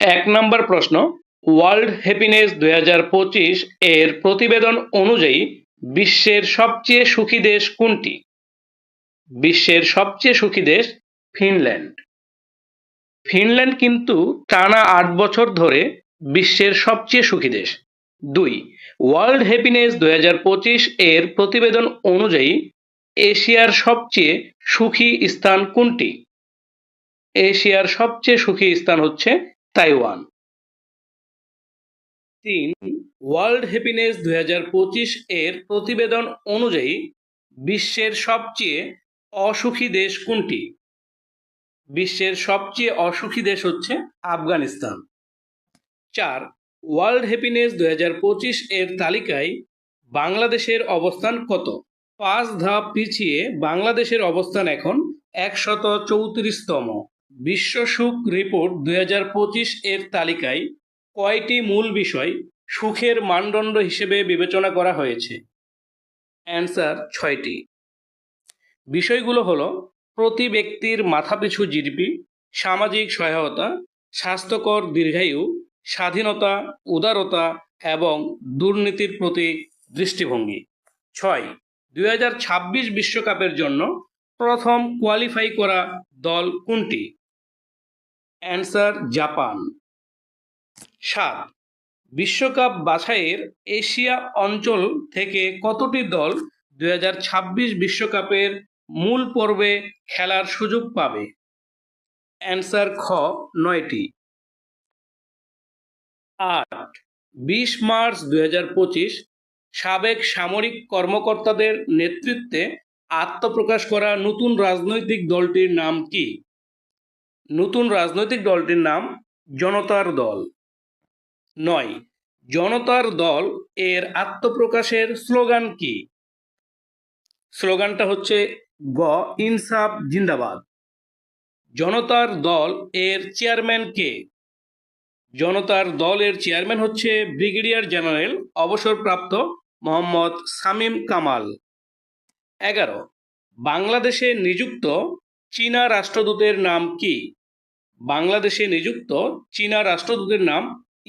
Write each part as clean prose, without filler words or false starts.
1 নম্বর প্রশ্ন, world happiness 2025 এর প্রতিবেদন অনুযায়ী বিশ্বের সবচেয়ে সুখী দেশ কোনটি? বিশ্বের সবচেয়ে সুখী দেশ ফিনল্যান্ড। ফিনল্যান্ড কিন্তু টানা 8 বছর ধরে বিশ্বের সবচেয়ে সুখী দেশ। 2, ওয়ার্ল্ড হ্যাপিনেস 2025 এর প্রতিবেদন অনুযায়ী এশিয়ার সবচেয়ে সুখী স্থান কোনটি? এশিয়ার সবচেয়ে সুখী স্থান হচ্ছে তাইওয়ান। 3, ওয়ার্ল্ড হ্যাপিনেস 2025 এর প্রতিবেদন অনুযায়ী বিশ্বের সবচেয়ে অসুখী দেশ কোনটি? বিশ্বের সবচেয়ে অসুখী দেশ হচ্ছে আফগানিস্তান। 4, ওয়ার্ল্ড হ্যাপিনেস 2025 এর তালিকায় বাংলাদেশের অবস্থান কত? 5 ধাপ পিছিয়ে বাংলাদেশের অবস্থান এখন 134তম। বিশ্ব সুখ রিপোর্ট 2025 এর তালিকায় কয়টি মূল বিষয় সুখের মানদণ্ড হিসেবে বিবেচনা করা হয়েছে? অ্যান্সার 6টি। বিষয়গুলো হলো প্রতি ব্যক্তির মাথাপিছু জিডিপি, সামাজিক সহায়তা, স্বাস্থ্যকর দীর্ঘায়ু, স্বাধীনতা, উদারতা এবং দুর্নীতির প্রতি দৃষ্টিভঙ্গি। 6, 2026 বিশ্বকাপের জন্য প্রথম কোয়ালিফাই করা দল কোনটি? Answer Japan. 7, বিশ্বকাপ বাছাইয়ের এশিয়া অঞ্চল থেকে কতটি দল 2026 বিশ্বকাপের মূল পর্বে খেলার সুযোগ পাবে? অ্যান্সার খ, 9টি। 8, 20 মার্চ 2025 সাবেক সামরিক কর্মকর্তাদের নেতৃত্বে আত্মপ্রকাশ করা নতুন রাজনৈতিক দলটির নাম কি? নতুন রাজনৈতিক দলটির নাম জনতার দল। 9, জনতার দল এর আত্মপ্রকাশের স্লোগান কি? স্লোগানটা হচ্ছে গ ইনসাফ জিন্দাবাদ। জনতার দল এর চেয়ারম্যান কে? জনতার দল এর চেয়ারম্যান হচ্ছে ব্রিগেডিয়ার জেনারেল অবসরপ্রাপ্ত মোহাম্মদ শামীম কামাল। 11, বাংলাদেশে নিযুক্ত চীনা রাষ্ট্রদূতের নাম কি? বাংলাদেশে নিযুক্ত চীনা রাষ্ট্রদূতের নাম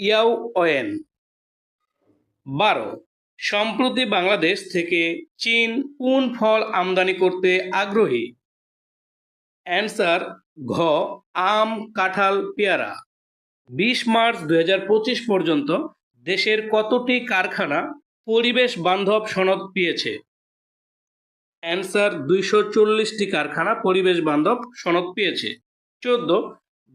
ইয়াও ওয়েন। 12, সম্প্রতি বাংলাদেশ থেকে চীন কোন ফল আমদানি করতে আগ্রহী? অ্যান্সার ঘ, আম, কাঁঠাল, পেয়ারা। 20 মার্চ 2025 পর্যন্ত দেশের কতটি কারখানা পরিবেশ বান্ধব সনদ পেয়েছে? অ্যান্সার 240টি কারখানা পরিবেশ বান্ধব সনদ পেয়েছে। 14,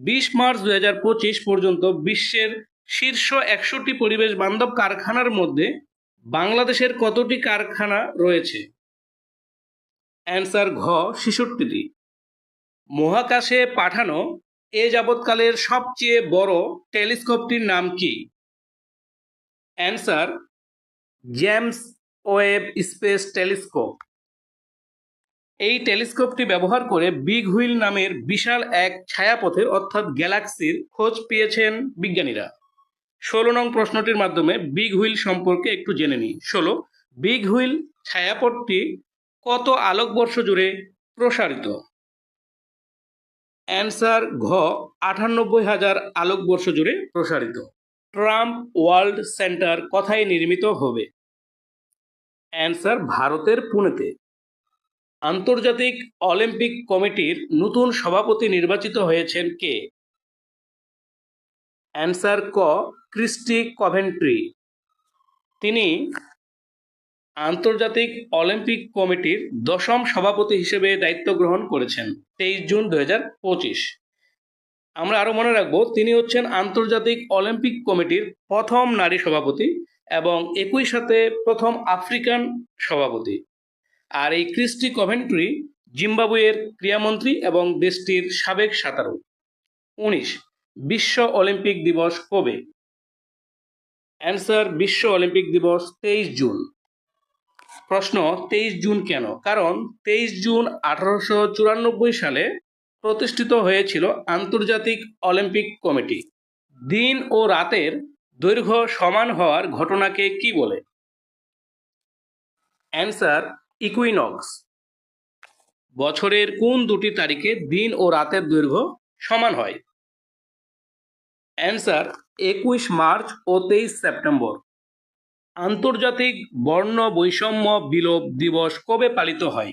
20 মার্চ 2025 পর্যন্ত বিশ্বের শীর্ষ 100টি পরিবেশ বান্ধব কারখানার মধ্যে বাংলাদেশের কতটি কারখানা রয়েছে? অ্যান্সার ঘ, 66টি। মহাকাশে পাঠানো এ যাবৎকালের সবচেয়ে বড় টেলিস্কোপটির নাম কি? Answer James Webb space telescope. এই টেলিস্কোপটি ব্যবহার করে বিগ হুইল নামের বিশাল এক ছায়াপথের অর্থাৎ গ্যালাক্সির খোঁজ পেয়েছেন বিজ্ঞানীরা। 16 নং প্রশ্নটির মাধ্যমে বিগ হুইল সম্পর্কে একটু জেনে নিই। 16, বিগ হুইল ছায়াপথটি কত আলোকবর্ষ জুড়ে প্রসারিত? অ্যান্সার ঘ, 98,000 আলোকবর্ষ জুড়ে প্রসারিত। ট্রাম্প ওয়ার্ল্ড সেন্টার কোথায় নির্মিত হবে? অ্যান্সার ভারতের পুনেতে। আন্তর্জাতিক অলিম্পিক কমিটির নতুন সভাপতি নির্বাচিত হয়েছেন কে? অ্যান্সার ক, ক্রিস্টি কভেন্ট্রি। তিনি আন্তর্জাতিক অলিম্পিক কমিটির 10ম সভাপতি হিসেবে দায়িত্ব গ্রহণ করেছেন 23 জুন 2025। আমরা আরো মনে রাখবো তিনি হচ্ছেন আন্তর্জাতিক অলিম্পিক কমিটির প্রথম নারী সভাপতি এবং একই সাথে প্রথম আফ্রিকান সভাপতি। আর এই ক্রিস্টি কভেন্ট্রি জিম্বাবুয়ের ক্রীড়ামন্ত্রী এবং দেশটির সাবেক সাঁতারু। 19, বিশ্ব অলিম্পিক দিবস কবে? অ্যান্সার বিশ্ব অলিম্পিক দিবস 23 জুন। প্রশ্ন, 23 জুন কেন? কারণ 23 জুন 1894 সালে প্রতিষ্ঠিত হয়েছিল আন্তর্জাতিক অলিম্পিক কমিটি। দিন ও রাতের দৈর্ঘ্য সমান হওয়ার ঘটনাকে কি বলে? Answer equinox. বছরের কোন দুটি তারিখে দিন ও রাতের দৈর্ঘ্য সমান হয়? অ্যান্সার 21 মার্চ ও 23 সেপ্টেম্বর। আন্তর্জাতিক বর্ণ বৈষম্য বিলোপ দিবস কবে পালিত হয়?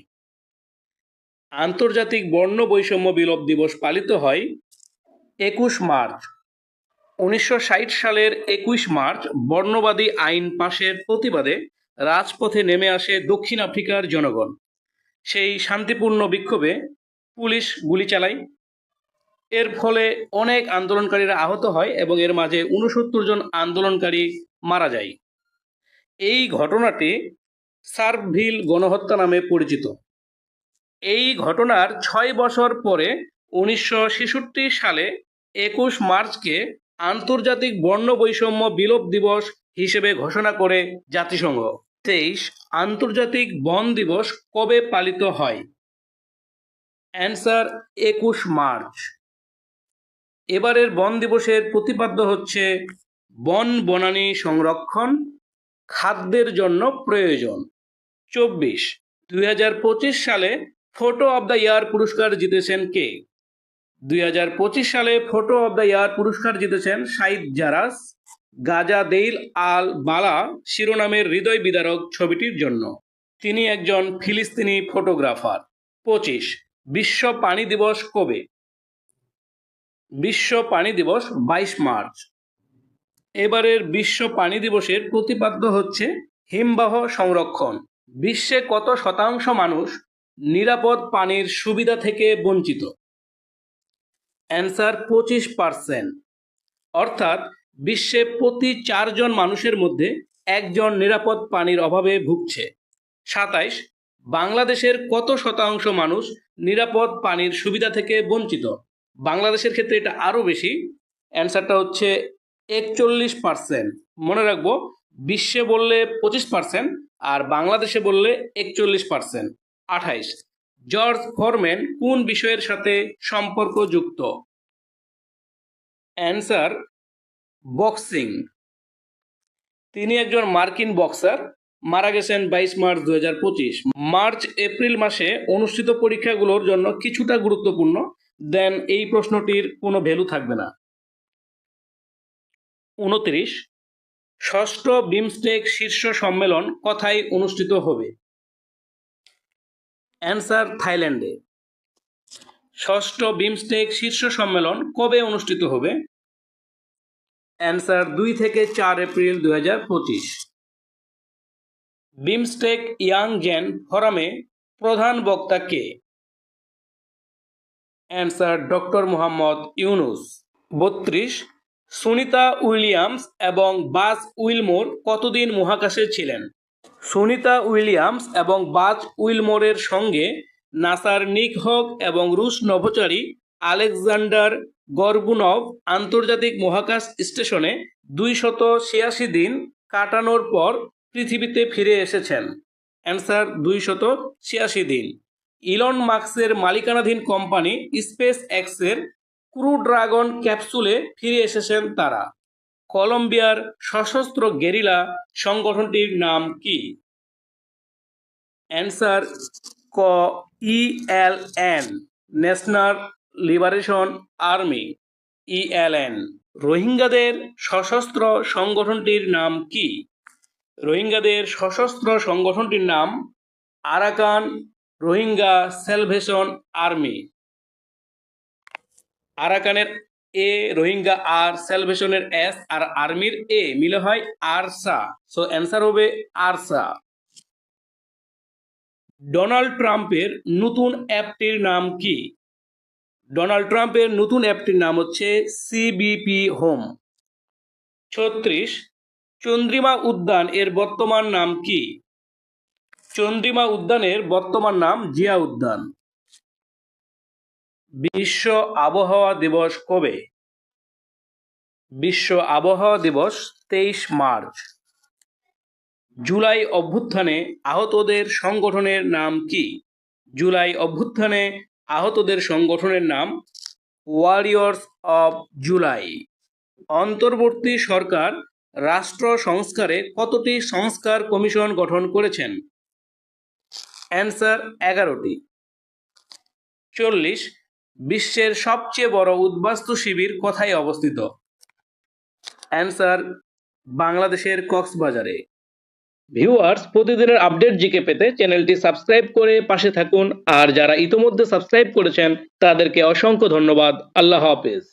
আন্তর্জাতিক বর্ণ বৈষম্য বিলোপ দিবস পালিত হয় 21 মার্চ। 1960 সালের 21 মার্চ বর্ণবাদী আইন পাশের প্রতিবাদে রাজপথে নেমে আসে দক্ষিণ আফ্রিকার জনগণ। সেই শান্তিপূর্ণ বিক্ষোভে পুলিশ গুলি চালায়। এর ফলে অনেক আন্দোলনকারীরা আহত হয় এবং এর মাঝে 69 জন আন্দোলনকারী মারা যায়। এই ঘটনাটি সার্ভভিল গণহত্যা নামে পরিচিত। এই ঘটনার 6 বছর পরে 1966 সালে 21 মার্চকে আন্তর্জাতিক বর্ণ বৈষম্য বিলোপ দিবস হিসেবে ঘোষণা করে জাতিসংঘ। 23 আন্তর্জাতিক বন দিবস কবে পালিত হয়? Answer 21 March. এবারের বন দিবসের প্রতিপাদ্য হচ্ছে বন বনানী সংরক্ষণ, খাদ্যের জন্য প্রয়োজন। 24 2025 সালে ফটো অব দ্য ইয়ার পুরস্কার জিতেছেন কে? 2025 সালে ফটো অব দ্য ইয়ার পুরস্কার জিতেছেন সাইদ জারাস গাজা দেইল আল বালা শিরোনামের হৃদয় বিদারক ছবিটির জন্য। তিনি একজন ফিলিস্তিনি ফটোগ্রাফার। 25 বিশ্ব পানি দিবস কবে? বিশ্ব পানি দিবস 22 মার্চ। এবারের বিশ্ব পানি দিবসের প্রতিপাদ্য হচ্ছে হিমবাহ সংরক্ষণ। বিশ্বে কত শতাংশ মানুষ নিরাপদ পানির সুবিধা থেকে বঞ্চিত? অ্যান্সার 25%। অর্থাৎ বিশ্বে প্রতি 4 জন মানুষের মধ্যে একজন নিরাপদ পানির অভাবে ভুগছে। 27 বাংলাদেশের কত শতাংশ মানুষ নিরাপদ পানির সুবিধা থেকে বঞ্চিত? বাংলাদেশের ক্ষেত্রে এটা আরও বেশি, অ্যান্সারটা হচ্ছে 41%। মনে রাখবো, বিশ্বে বললে 25% আর বাংলাদেশে বললে 41%। 28 জর্জ ফোরম্যান কোন বিষয়ের সাথে সম্পর্কযুক্ত? Answer boxing. তিনি একজন মার্কিন বক্সার, মারা গেছেন 22 মার্চ 2025। মার্চ এপ্রিল মাসে অনুষ্ঠিত পরীক্ষাগুলোর জন্য কিছুটা গুরুত্বপূর্ণ, দেন এই প্রশ্নটির কোনো ভ্যালু থাকবে না। 29 ষষ্ঠ বিমস্টেক শীর্ষ সম্মেলন কোথায় অনুষ্ঠিত হবে? অ্যান্সার থাইল্যান্ডে। ষষ্ঠ বিমস্টেক শীর্ষ সম্মেলন কবে অনুষ্ঠিত হবে? অ্যান্সার 2 থেকে 4 এপ্রিল 2025। বিমস্টেক ইয়াং জেন ফোরামে প্রধান বক্তা কে? Answer doctor Mohammad Yunus. 32 Sunita Williams এবং বাজ উইলমোর কতদিন মহাকাশে ছিলেন? সুনিতা উইলিয়ামস এবং বাজ উইলমোরের সঙ্গে নাসার নিক হক এবং রুশ নভোচারী আলেকজান্ডার গর্বুনভ আন্তর্জাতিক মহাকাশ স্টেশনে 286 দিন কাটানোর পর পৃথিবীতে ফিরে এসেছেন। অ্যান্সার 286 দিন। ইলন মাস্কের মালিকানাধীন কোম্পানি স্পেস এক্সের ক্রু ড্রাগন ক্যাপসুলে ফিরে এসেছেন তারা। কলম্বিয়ার সশস্ত্র গেরিলা সংগঠনটির নাম কি? অ্যান্সার ক ELN, national liberation army, ELN. রোহিঙ্গাদের সশস্ত্র সংগঠনটির নাম কি? রোহিঙ্গাদের সশস্ত্র সংগঠনটির নাম আরাকান রোহিঙ্গা স্যালভেশন আর্মি। আরাকানের এ, রোহিঙ্গা আর, স্যালভেশনের এস আর আর্মির এ মিলে হয় আরসা। সো অ্যান্সার হবে আরসা। ডোনাল্ড ট্রাম্পের নতুন অ্যাপটির নাম কি? ডোনাল্ড ট্রাম্পের নতুন অ্যাপটির নাম হচ্ছে সিবিপি হোম। 36 চন্দ্রিমা উদ্যান এর বর্তমান নাম কি? চন্দ্রিমা উদ্যানের বর্তমান নাম জিয়া উদ্যান। বিশ্ব আবহাওয়া দিবস কবে? বিশ্ব আবহাওয়া দিবস 23 মার্চ। জুলাই অভ্যুত্থানে আহতদের সংগঠনের নাম কি? জুলাই অভ্যুত্থানে আহতদের সংগঠনের নাম ওয়ারিয়র্স অব জুলাই। অন্তর্বর্তী সরকার রাষ্ট্র সংস্কারে কতটি সংস্কার কমিশন গঠন করেছেন? অ্যান্সার 11টি। 40 বিশ্বের সবচেয়ে বড় উদ্বাস্তু শিবির কোথায় অবস্থিত? অ্যান্সার বাংলাদেশের কক্সবাজারে। ভিউয়ার্স, প্রতিদিনের আপডেট জিকে পেতে চ্যানেলটি সাবস্ক্রাইব করে পাশে থাকুন, আর যারা ইতোমধ্যে সাবস্ক্রাইব করেছেন তাদেরকে অসংখ্য ধন্যবাদ। আল্লাহ হাফেজ।